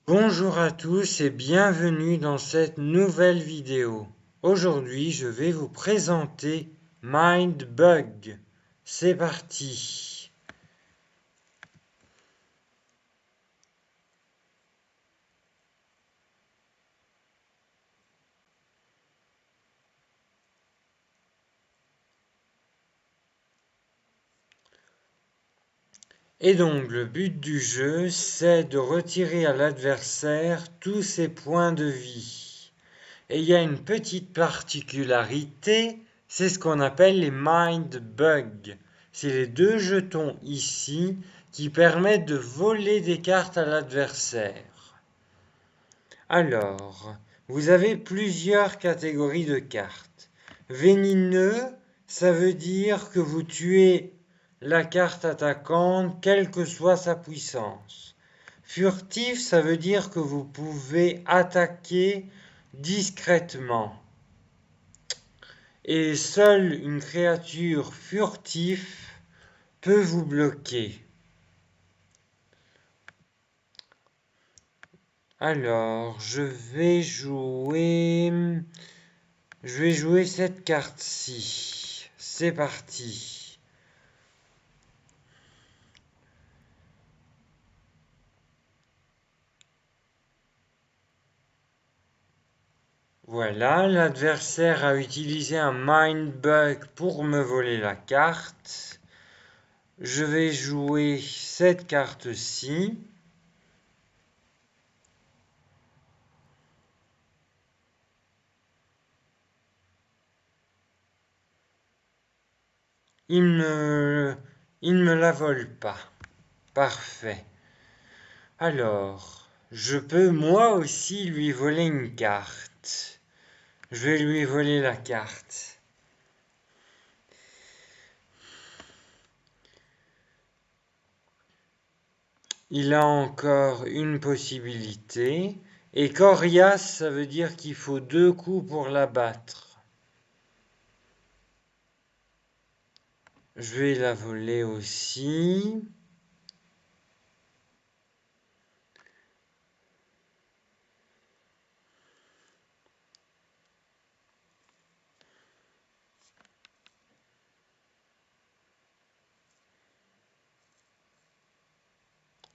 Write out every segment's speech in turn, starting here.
Bonjour à tous et bienvenue dans cette nouvelle vidéo. Aujourd'hui, je vais vous présenter Mindbug. C'est parti. Et donc, le but du jeu, c'est de retirer à l'adversaire tous ses points de vie. Et il y a une petite particularité, c'est ce qu'on appelle les Mind Bugs. C'est les deux jetons ici qui permettent de voler des cartes à l'adversaire. Alors, vous avez plusieurs catégories de cartes. Vénineux, ça veut dire que vous tuez la carte attaquante, quelle que soit sa puissance. Furtif, ça veut dire que vous pouvez attaquer discrètement. Et seule une créature furtive peut vous bloquer. Alors, je vais jouer cette carte-ci. C'est parti. Voilà, l'adversaire a utilisé un Mind Bug pour me voler la carte. Je vais jouer cette carte-ci. Il il ne me la vole pas. Parfait. Alors, je peux moi aussi lui voler une carte. Je vais lui voler la carte. Il a encore une possibilité. Et coriace, ça veut dire qu'il faut 2 coups pour la battre. Je vais la voler aussi.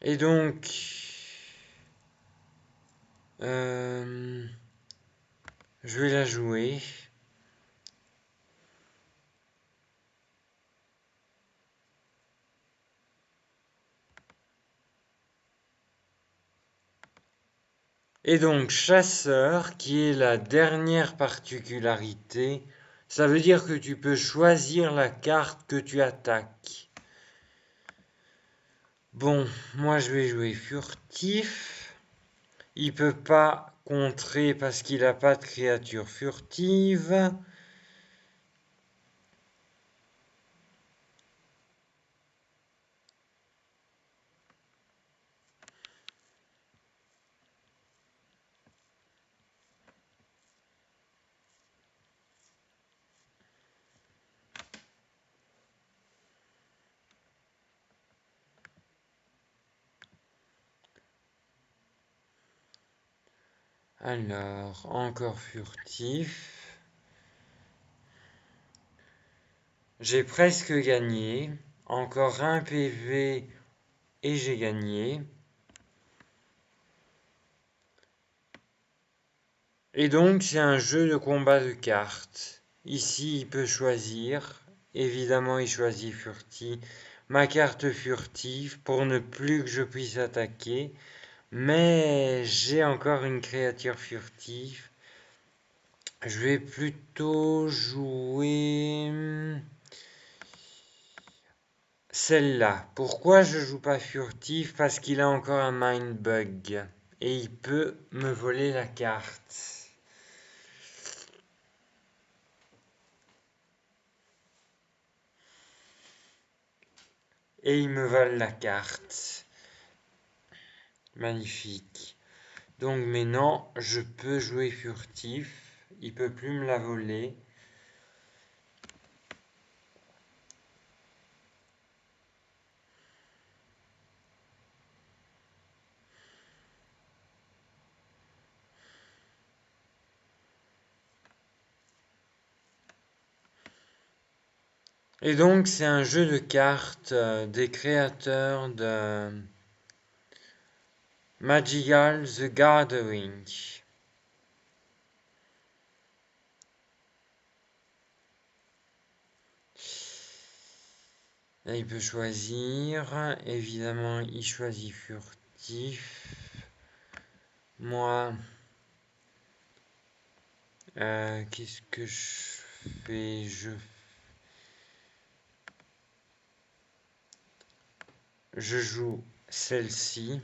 Et donc, je vais la jouer. Et donc, chasseur, qui est la dernière particularité, ça veut dire que tu peux choisir la carte que tu attaques. Bon, moi je vais jouer furtif. Il peut pas contrer parce qu'il n'a pas de créature furtive. Alors, encore furtif. J'ai presque gagné. Encore un PV et j'ai gagné. Et donc, c'est un jeu de combat de cartes. Ici, il peut choisir. Évidemment, il choisit furtif. Ma carte furtive pour ne plus que je puisse attaquer. Mais j'ai encore une créature furtive. Je vais plutôt jouer celle-là. Pourquoi je joue pas furtif? Parce qu'il a encore un mind bug. Et il peut me voler la carte. Et il me vole la carte. Magnifique. Donc maintenant, je peux jouer furtif. Il peut plus me la voler. Et donc c'est un jeu de cartes des créateurs de Magical the Gathering. Là, il peut choisir. Évidemment, il choisit furtif. Moi, qu'est-ce que je fais? Je joue celle-ci.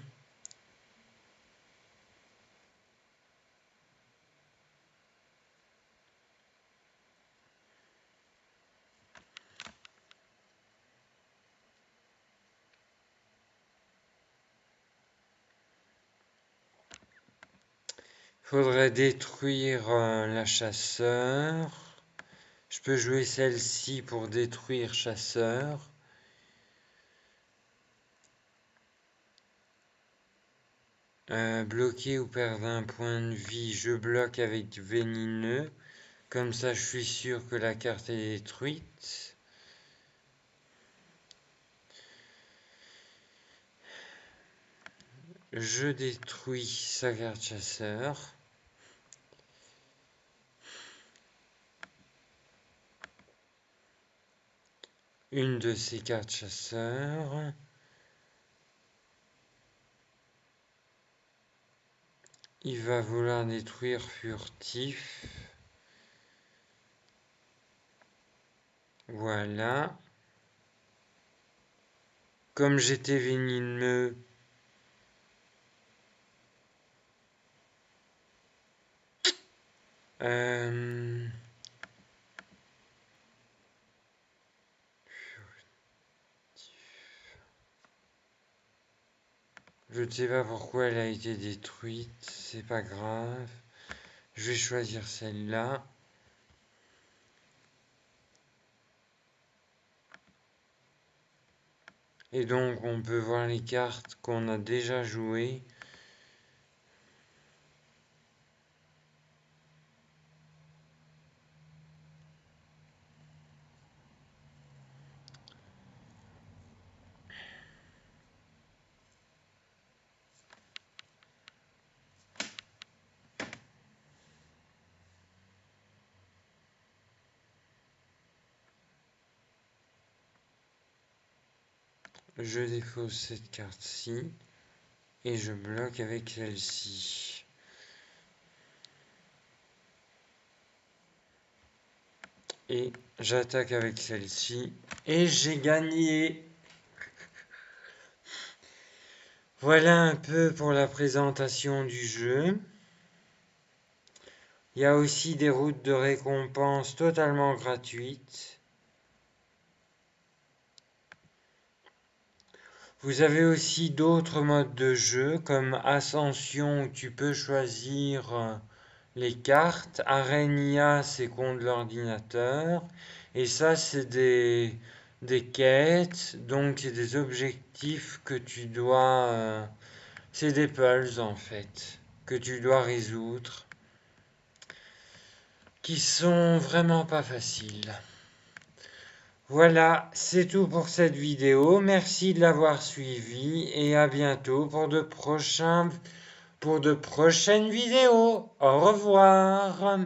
Faudrait détruire la chasseur. Je peux jouer celle-ci pour détruire chasseur. Bloquer ou perdre un point de vie, je bloque avec vénineux. Comme ça, je suis sûr que la carte est détruite. Je détruis sa carte chasseur. Une de ses cartes chasseurs. Il va vouloir détruire furtif. Voilà. Comme j'étais vénineux, je ne sais pas pourquoi elle a été détruite, c'est pas grave. Je vais choisir celle-là. Et donc on peut voir les cartes qu'on a déjà jouées. Je défausse cette carte-ci et je bloque avec celle-ci. Et j'attaque avec celle-ci et j'ai gagné. Voilà un peu pour la présentation du jeu. Il y a aussi des routes de récompense totalement gratuites. Vous avez aussi d'autres modes de jeu comme Ascension où tu peux choisir les cartes. Arenia, c'est contre l'ordinateur. Et ça, c'est des quêtes, donc c'est des objectifs que tu dois... c'est des puzzles en fait, que tu dois résoudre, qui sont vraiment pas faciles. Voilà, c'est tout pour cette vidéo. Merci de l'avoir suivi et à bientôt pour de prochaines vidéos. Au revoir.